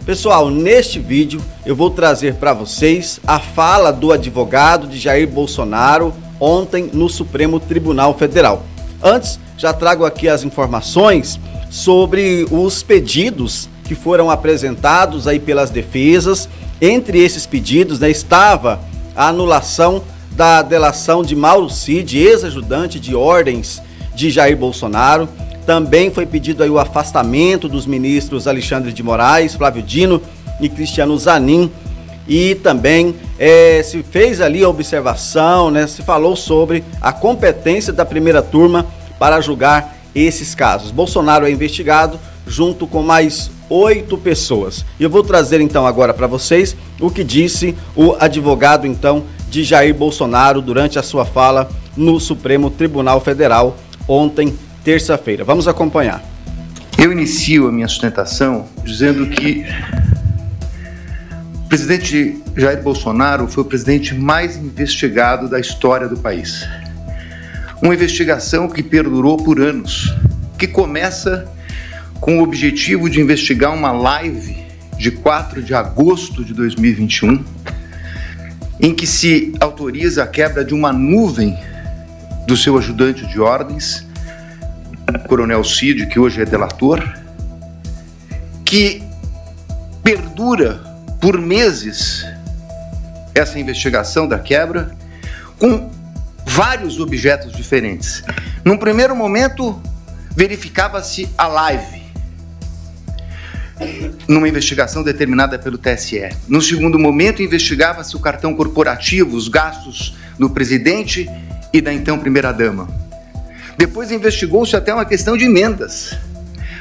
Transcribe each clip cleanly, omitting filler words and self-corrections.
Pessoal, neste vídeo eu vou trazer para vocês a fala do advogado de Jair Bolsonaro ontem no Supremo Tribunal Federal. Antes, já trago aqui as informações sobre os pedidos que foram apresentados aí pelas defesas. Entre esses pedidos, estava a anulação da delação de Mauro Cid, ex-ajudante de ordens de Jair Bolsonaro. Também foi pedido aí o afastamento dos ministros Alexandre de Moraes, Flávio Dino e Cristiano Zanin. E também se fez ali a observação, se falou sobre a competência da primeira turma para julgar esses casos. Bolsonaro é investigado junto com mais 8 pessoas. E eu vou trazer então agora para vocês o que disse o advogado então de Jair Bolsonaro durante a sua fala no Supremo Tribunal Federal ontem, terça-feira. Vamos acompanhar. Eu inicio a minha sustentação dizendo que o presidente Jair Bolsonaro foi o presidente mais investigado da história do país. Uma investigação que perdurou por anos, que começa com o objetivo de investigar uma live de 4 de agosto de 2021, em que se autoriza a quebra de uma nuvem do seu ajudante de ordens, Coronel Cid, que hoje é delator, que perdura por meses essa investigação da quebra com vários objetos diferentes. Num primeiro momento, verificava-se a live, numa investigação determinada pelo TSE. No segundo momento, investigava-se o cartão corporativo, os gastos do presidente e da então primeira-dama. Depois investigou-se até uma questão de emendas,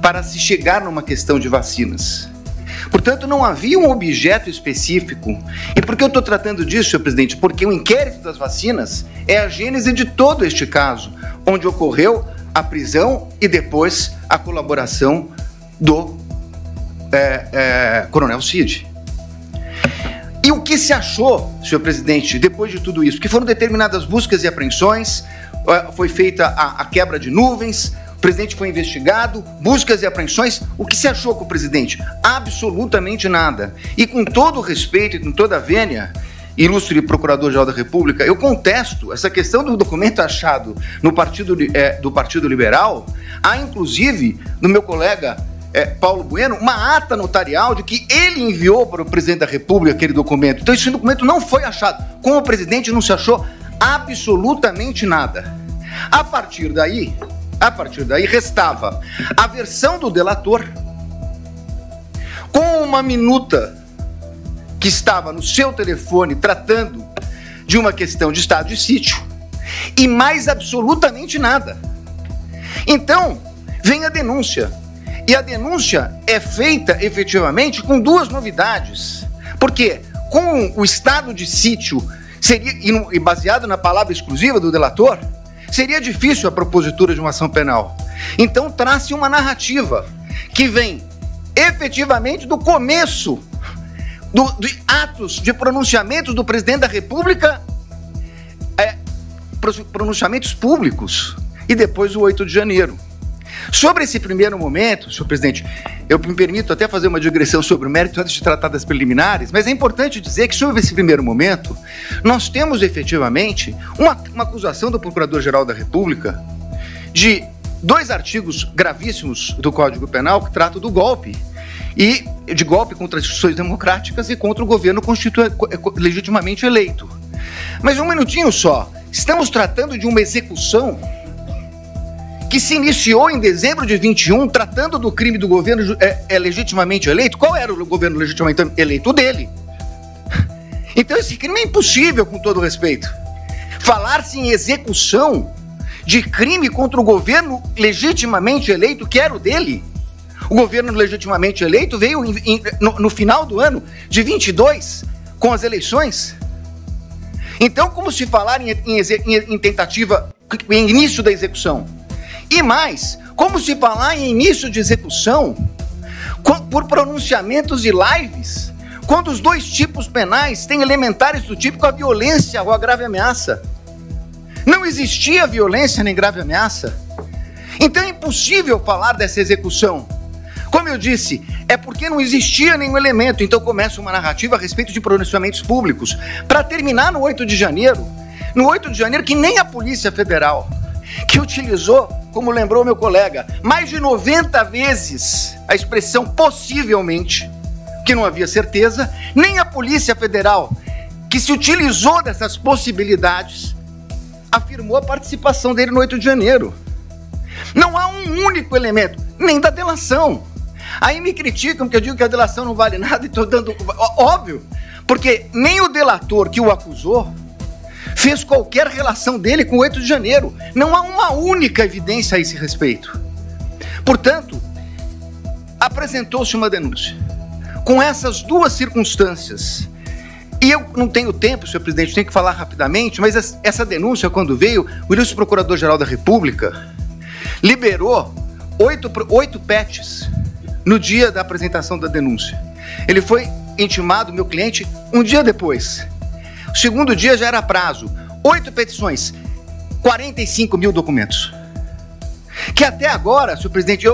para se chegar numa questão de vacinas. Portanto, não havia um objeto específico. E por que eu estou tratando disso, senhor presidente? Porque o inquérito das vacinas é a gênese de todo este caso, onde ocorreu a prisão e depois a colaboração do Coronel Cid. E o que se achou, senhor presidente, depois de tudo isso? Que foram determinadas buscas e apreensões, foi feita a quebra de nuvens, o presidente foi investigado, buscas e apreensões. O que se achou com o presidente? Absolutamente nada. E com todo o respeito e com toda a vênia, ilustre Procurador-Geral da República, eu contesto essa questão do documento achado no do Partido Liberal. Há, inclusive, no meu colega Paulo Bueno, uma ata notarial de que ele enviou para o presidente da República aquele documento. Então esse documento não foi achado. Com o presidente não se achou absolutamente nada. A partir daí restava a versão do delator com uma minuta que estava no seu telefone tratando de uma questão de estado de sítio e mais absolutamente nada. Então, vem a denúncia. E a denúncia é feita efetivamente com duas novidades. Porque com o estado de sítio seria, e baseado na palavra exclusiva do delator, seria difícil a propositura de uma ação penal. Então traz-se uma narrativa que vem efetivamente do começo de atos de pronunciamentos do presidente da República, pronunciamentos públicos, e depois o 8 de janeiro. Sobre esse primeiro momento, senhor presidente, eu me permito até fazer uma digressão sobre o mérito antes de tratar das preliminares, mas é importante dizer que sobre esse primeiro momento, nós temos efetivamente uma acusação do Procurador-Geral da República de 2 artigos gravíssimos do Código Penal que tratam do golpe, e de golpe contra as instituições democráticas e contra o governo legitimamente eleito. Mas um minutinho só, estamos tratando de uma execução que se iniciou em dezembro de 21, tratando do crime do governo legitimamente eleito. Qual era o governo legitimamente eleito? O dele. Então esse crime é impossível, com todo respeito. Falar-se em execução de crime contra o governo legitimamente eleito, que era o dele. O governo legitimamente eleito veio no final do ano de 22, com as eleições. Então, como se falar em tentativa, em início da execução? E mais, como se falar em início de execução por pronunciamentos de lives, quando os 2 tipos penais têm elementares do tipo a violência ou a grave ameaça? Não existia violência nem grave ameaça. Então é impossível falar dessa execução. Como eu disse, é porque não existia nenhum elemento, então começa uma narrativa a respeito de pronunciamentos públicos, para terminar no 8 de janeiro, que nem a Polícia Federal, que utilizou, como lembrou meu colega, mais de 90 vezes a expressão possivelmente, que não havia certeza, nem a Polícia Federal, que se utilizou dessas possibilidades, afirmou a participação dele no 8 de janeiro. Não há um único elemento, nem da delação. Aí me criticam porque eu digo que a delação não vale nada e estou dando... Óbvio, porque nem o delator que o acusou fez qualquer relação dele com o 8 de janeiro. Não há uma única evidência a esse respeito. Portanto, apresentou-se uma denúncia com essas duas circunstâncias. E eu não tenho tempo, senhor presidente, tenho que falar rapidamente, mas essa denúncia, quando veio, o ilustre Procurador-Geral da República liberou 8 PETs no dia da apresentação da denúncia. Ele foi intimado, meu cliente, um dia depois. O segundo dia já era prazo. 8 petições, 45 mil documentos. Que até agora, senhor presidente,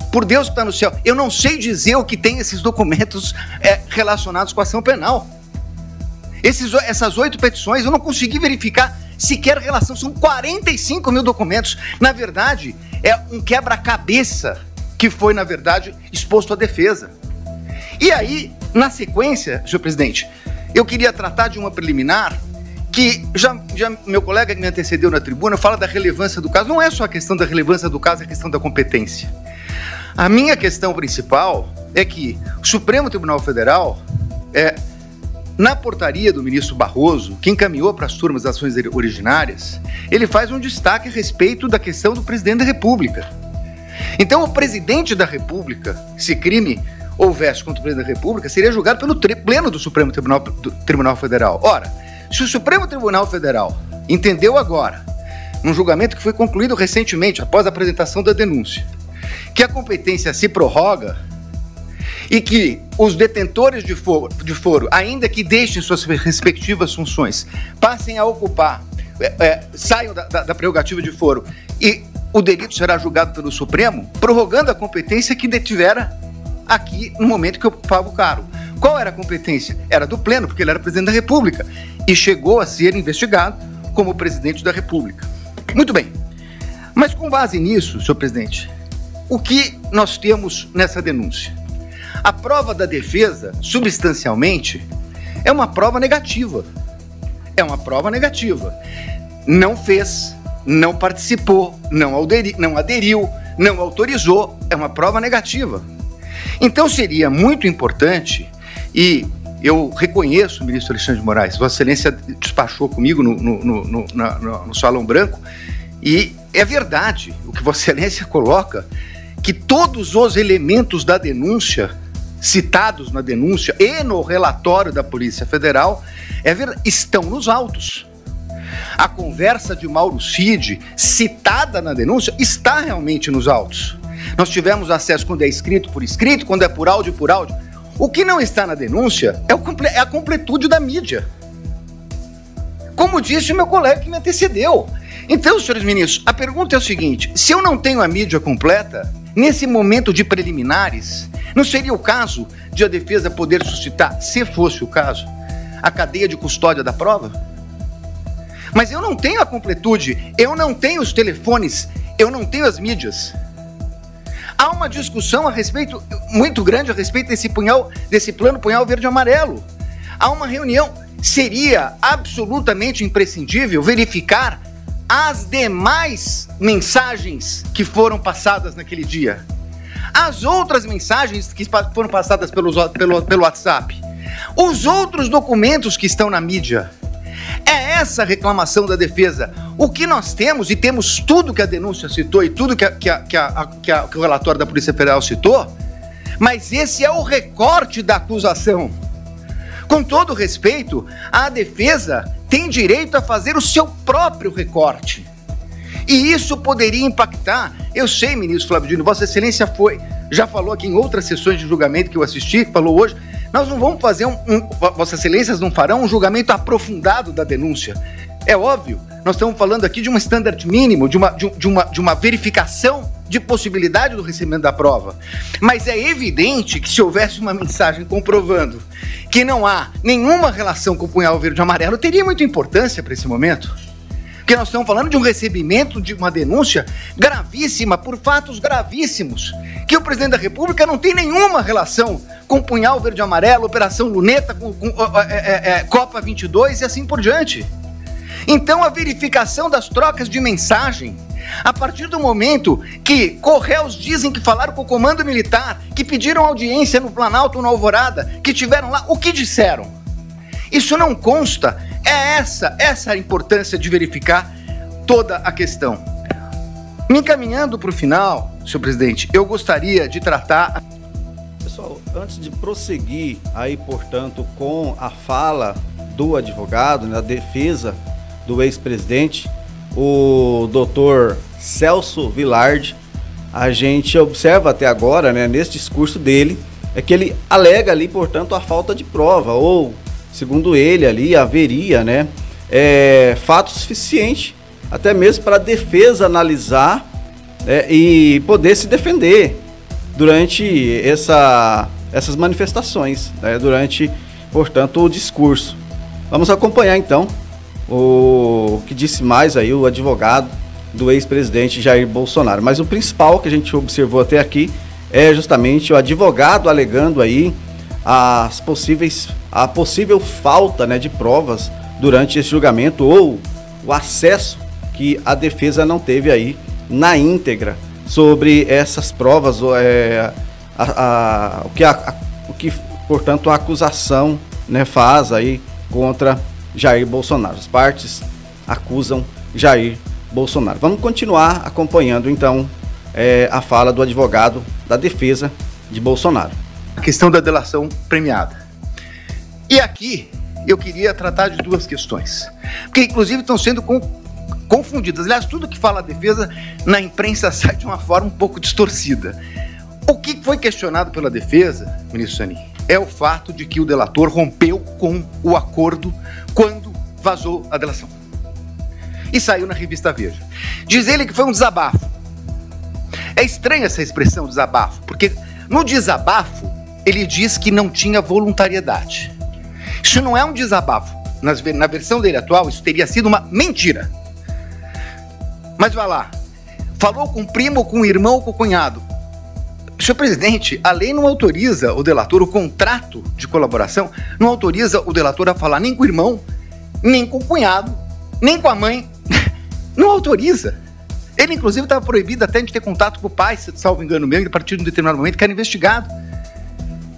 por Deus que está no céu, eu não sei dizer o que tem esses documentos relacionados com a ação penal. Essas 8 petições, eu não consegui verificar sequer relação. São 45 mil documentos. Na verdade, é um quebra-cabeça que foi, na verdade, exposto à defesa. E aí, na sequência, senhor presidente, eu queria tratar de uma preliminar que já meu colega que me antecedeu na tribuna fala da relevância do caso. Não é só a questão da relevância do caso, é a questão da competência. A minha questão principal é que o Supremo Tribunal Federal, na portaria do ministro Barroso, que encaminhou para as turmas das ações originárias, ele faz um destaque a respeito da questão do presidente da República. Então, o presidente da República, se crime houvesse contra o presidente da República, seria julgado pelo pleno do Supremo Tribunal Federal. Ora, se o Supremo Tribunal Federal entendeu agora, num julgamento que foi concluído recentemente, após a apresentação da denúncia, que a competência se prorroga e que os detentores de foro, ainda que deixem suas respectivas funções, passem a ocupar, saiam da prerrogativa de foro e o delito será julgado pelo Supremo, prorrogando a competência que detivera aqui no momento que ocupava o cargo. Qual era a competência? Era do pleno, porque ele era presidente da República e chegou a ser investigado como presidente da República. Muito bem, mas com base nisso, senhor presidente, o que nós temos nessa denúncia? A prova da defesa, substancialmente, é uma prova negativa. É uma prova negativa. Não fez, não participou, não aderiu, não autorizou. É uma prova negativa. Então seria muito importante, e eu reconheço o ministro Alexandre de Moraes, Vossa Excelência despachou comigo no Salão Branco, e é verdade o que Vossa Excelência coloca, que todos os elementos da denúncia, citados na denúncia e no relatório da Polícia Federal, estão nos autos. A conversa de Mauro Cid, citada na denúncia, está realmente nos autos. Nós tivemos acesso quando é escrito por escrito, quando é por áudio, por áudio. O que não está na denúncia é a completude da mídia. Como disse o meu colega que me antecedeu. Então, senhores ministros, a pergunta é o seguinte: se eu não tenho a mídia completa, nesse momento de preliminares, não seria o caso de a defesa poder suscitar, se fosse o caso, a cadeia de custódia da prova? Mas eu não tenho a completude, eu não tenho os telefones, eu não tenho as mídias. Há uma discussão muito grande a respeito desse plano punhal verde e amarelo. Há uma reunião. Seria absolutamente imprescindível verificar as demais mensagens que foram passadas naquele dia. As outras mensagens que foram passadas pelo WhatsApp. Os outros documentos que estão na mídia. É essa a reclamação da defesa. O que nós temos, e temos tudo que a denúncia citou e tudo que o relatório da Polícia Federal citou, mas esse é o recorte da acusação. Com todo respeito, a defesa tem direito a fazer o seu próprio recorte. E isso poderia impactar, eu sei, ministro Flávio Dino, Vossa Excelência já falou aqui em outras sessões de julgamento que eu assisti, falou hoje, nós não vamos fazer Vossa Excelências não farão um julgamento aprofundado da denúncia. É óbvio, nós estamos falando aqui de um standard mínimo, de uma verificação de possibilidade do recebimento da prova. Mas é evidente que se houvesse uma mensagem comprovando que não há nenhuma relação com o punhal verde e amarelo, teria muita importância para esse momento. Porque nós estamos falando de um recebimento de uma denúncia gravíssima, por fatos gravíssimos, que o presidente da República não tem nenhuma relação com o punhal verde e amarelo, Operação Luneta, com Copa 22 e assim por diante. Então a verificação das trocas de mensagem, a partir do momento que Correios dizem que falaram com o comando militar, que pediram audiência no Planalto, na Alvorada, que tiveram lá, o que disseram? Isso não consta. É essa a importância de verificar toda a questão. Me encaminhando para o final, senhor presidente, eu gostaria de tratar... Pessoal, antes de prosseguir aí, portanto, com a fala do advogado, na defesa do ex-presidente, o doutor Celso Vilardi, a gente observa até agora, né, nesse discurso dele, é que ele alega ali, portanto, a falta de prova, ou, segundo ele ali, haveria, né, fato suficiente, até mesmo para a defesa analisar e poder se defender durante essas manifestações, né, durante, portanto, o discurso. Vamos acompanhar, então, o que disse mais aí o advogado do ex-presidente Jair Bolsonaro. Mas o principal que a gente observou até aqui é justamente o advogado alegando aí a possível falta, né, de provas durante esse julgamento, ou o acesso que a defesa não teve aí na íntegra sobre essas provas, o que, portanto, a acusação, né, faz aí contra Jair Bolsonaro. As partes acusam Jair Bolsonaro. Vamos continuar acompanhando, então, a fala do advogado da defesa de Bolsonaro. A questão da delação premiada. E aqui eu queria tratar de duas questões, porque inclusive estão sendo confundidas. Aliás, tudo que fala a defesa na imprensa sai de uma forma um pouco distorcida. O que foi questionado pela defesa, ministro Zanin, é o fato de que o delator rompeu com o acordo quando vazou a delação. E saiu na revista Veja. Diz ele que foi um desabafo. É estranha essa expressão, desabafo, porque no desabafo ele diz que não tinha voluntariedade. Isso não é um desabafo. Na versão dele atual, isso teria sido uma mentira. Mas vai lá. Falou com o primo, com o irmão ou com o cunhado. Senhor presidente, a lei não autoriza o delator, o contrato de colaboração, não autoriza o delator a falar nem com o irmão, nem com o cunhado, nem com a mãe. Não autoriza. Ele, inclusive, estava proibido até de ter contato com o pai, salvo engano meu, a partir de um determinado momento, que era investigado.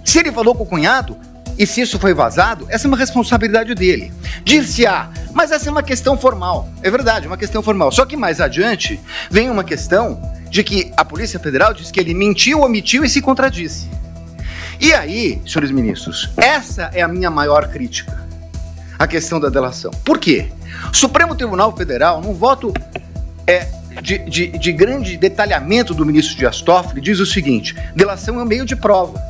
Se ele falou com o cunhado, e se isso foi vazado, essa é uma responsabilidade dele. Dir-se-á, mas essa é uma questão formal. É verdade, uma questão formal. Só que mais adiante, vem uma questão de que a Polícia Federal diz que ele mentiu, omitiu e se contradisse. E aí, senhores ministros, essa é a minha maior crítica, a questão da delação. Por quê? O Supremo Tribunal Federal, num voto de grande detalhamento do ministro Dias Toffoli, diz o seguinte: delação é um meio de prova.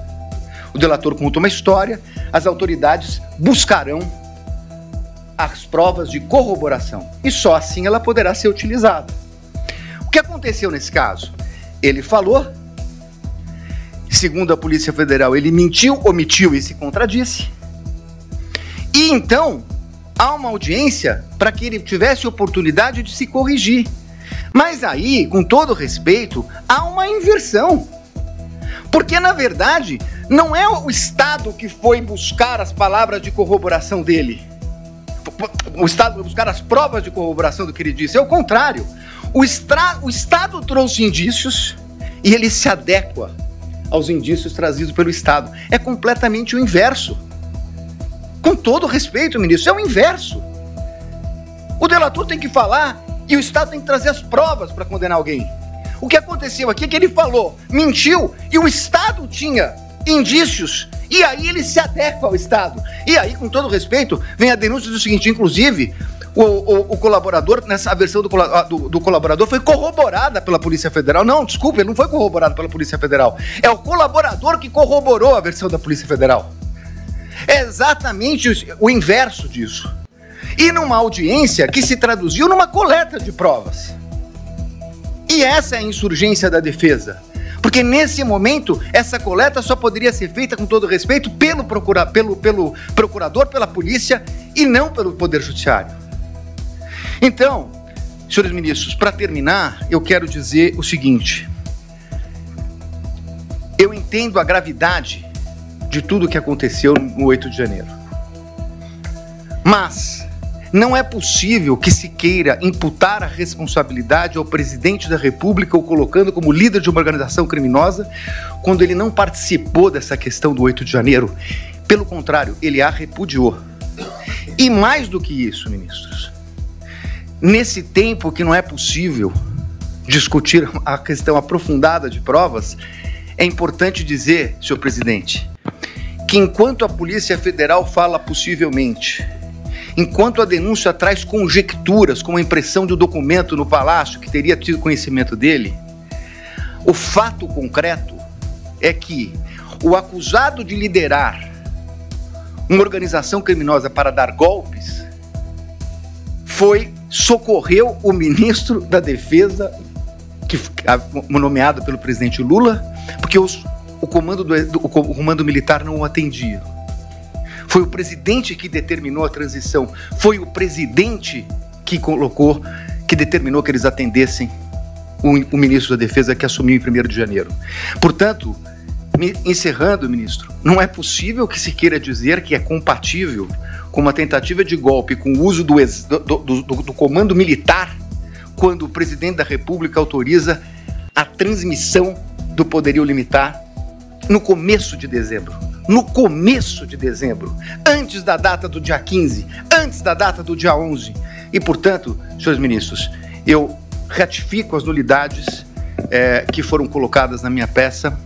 O delator conta uma história, as autoridades buscarão as provas de corroboração e só assim ela poderá ser utilizada. O que aconteceu nesse caso? Ele falou, segundo a Polícia Federal, ele mentiu, omitiu e se contradisse. E então, há uma audiência para que ele tivesse oportunidade de se corrigir. Mas aí, com todo respeito, há uma inversão. Porque, na verdade, não é o Estado que foi buscar as palavras de corroboração dele. O Estado foi buscar as provas de corroboração do que ele disse. É o contrário. O Estado trouxe indícios e ele se adequa aos indícios trazidos pelo Estado. É completamente o inverso. Com todo respeito, ministro, é o inverso. O delator tem que falar e o Estado tem que trazer as provas para condenar alguém. O que aconteceu aqui é que ele falou, mentiu, e o Estado tinha indícios, e aí ele se adequa ao Estado. E aí, com todo respeito, vem a denúncia do seguinte, inclusive, o colaborador, nessa versão do colaborador, foi corroborada pela Polícia Federal. Não, desculpe, ele não foi corroborado pela Polícia Federal. É o colaborador que corroborou a versão da Polícia Federal. É exatamente o inverso disso. E numa audiência que se traduziu numa coleta de provas. E essa é a insurgência da defesa. Porque nesse momento, essa coleta só poderia ser feita, com todo respeito, pelo procurador, pela polícia e não pelo Poder Judiciário. Então, senhores ministros, para terminar, eu quero dizer o seguinte. Eu entendo a gravidade de tudo que aconteceu no 8 de janeiro. Mas não é possível que se queira imputar a responsabilidade ao presidente da República, ou colocando como líder de uma organização criminosa, quando ele não participou dessa questão do 8 de janeiro. Pelo contrário, ele a repudiou. E mais do que isso, ministros, nesse tempo que não é possível discutir a questão aprofundada de provas, é importante dizer, senhor presidente, que enquanto a Polícia Federal fala possivelmente, enquanto a denúncia traz conjecturas, como a impressão do documento no Palácio, que teria tido conhecimento dele, o fato concreto é que o acusado de liderar uma organização criminosa para dar golpes socorreu o ministro da Defesa, nomeado pelo presidente Lula, porque o comando militar não o atendia. Foi o presidente que determinou a transição. Foi o presidente que determinou que eles atendessem o ministro da Defesa, que assumiu em 1º de janeiro. Portanto, encerrando, ministro, não é possível que se queira dizer que é compatível com uma tentativa de golpe com o uso do comando militar, quando o presidente da República autoriza a transmissão do poderio limitar no começo de dezembro. No começo de dezembro, antes da data do dia 15, antes da data do dia 11. E, portanto, senhores ministros, eu ratifico as nulidades que foram colocadas na minha peça,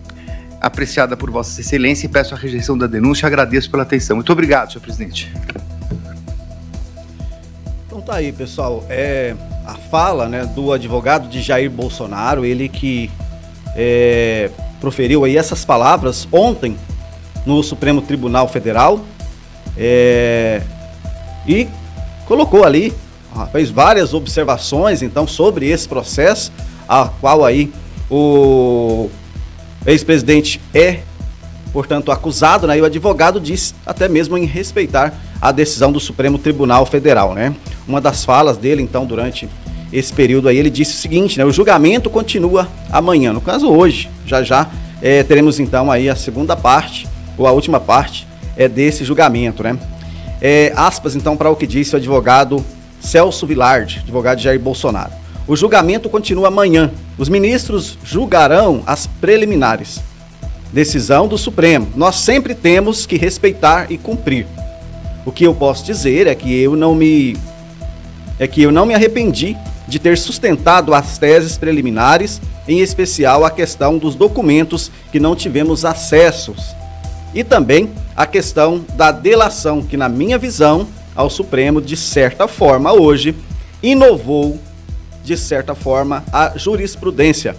apreciada por Vossa Excelência, e peço a rejeição da denúncia. Agradeço pela atenção. Muito obrigado, senhor presidente. Então tá aí, pessoal. A fala, né, do advogado de Jair Bolsonaro, ele que proferiu aí essas palavras ontem no Supremo Tribunal Federal, e colocou ali, fez várias observações então sobre esse processo, a qual aí o ex-presidente portanto, acusado, né, e o advogado disse até mesmo em respeitar a decisão do Supremo Tribunal Federal, né? Uma das falas dele, então, durante esse período aí, ele disse o seguinte, né, o julgamento continua amanhã, no caso hoje, já teremos então aí a segunda parte, ou a última parte desse julgamento, né? Aspas, então, para o que disse o advogado Celso Vilardi, advogado de Jair Bolsonaro. O julgamento continua amanhã. Os ministros julgarão as preliminares. Decisão do Supremo. Nós sempre temos que respeitar e cumprir. O que eu posso dizer é que eu não me arrependi de ter sustentado as teses preliminares, em especial a questão dos documentos que não tivemos acessos. E também a questão da delação, que na minha visão, ao Supremo, de certa forma, hoje, inovou, de certa forma, a jurisprudência.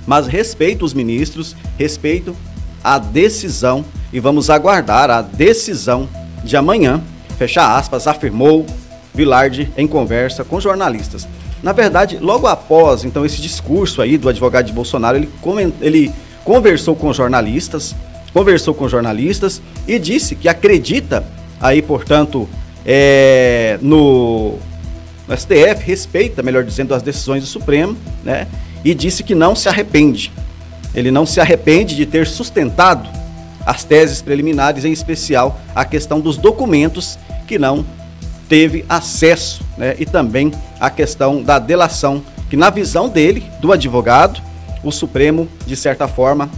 Mas respeito os ministros, respeito a decisão e vamos aguardar a decisão de amanhã, fecha aspas, afirmou Vilardi em conversa com jornalistas. Na verdade, logo após, então, esse discurso aí do advogado de Bolsonaro, ele conversou com jornalistas e disse que acredita aí, portanto, no STF, respeita, melhor dizendo, as decisões do Supremo, né? E disse que não se arrepende. Ele não se arrepende de ter sustentado as teses preliminares, em especial a questão dos documentos que não teve acesso, né? E também a questão da delação, que na visão dele, do advogado, o Supremo, de certa forma,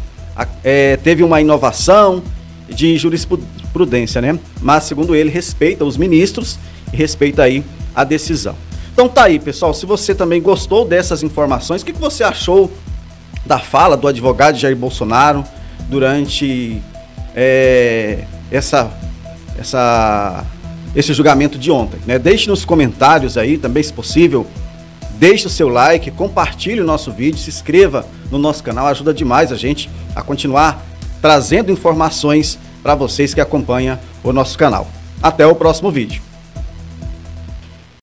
teve uma inovação de jurisprudência, né? Mas, segundo ele, respeita os ministros e respeita aí a decisão. Então tá aí, pessoal, se você também gostou dessas informações, o que você achou da fala do advogado Jair Bolsonaro durante esse julgamento de ontem, né? Deixe nos comentários aí também, se possível, deixe o seu like, compartilhe o nosso vídeo, se inscreva no nosso canal, ajuda demais a gente a continuar trazendo informações para vocês que acompanham o nosso canal. Até o próximo vídeo.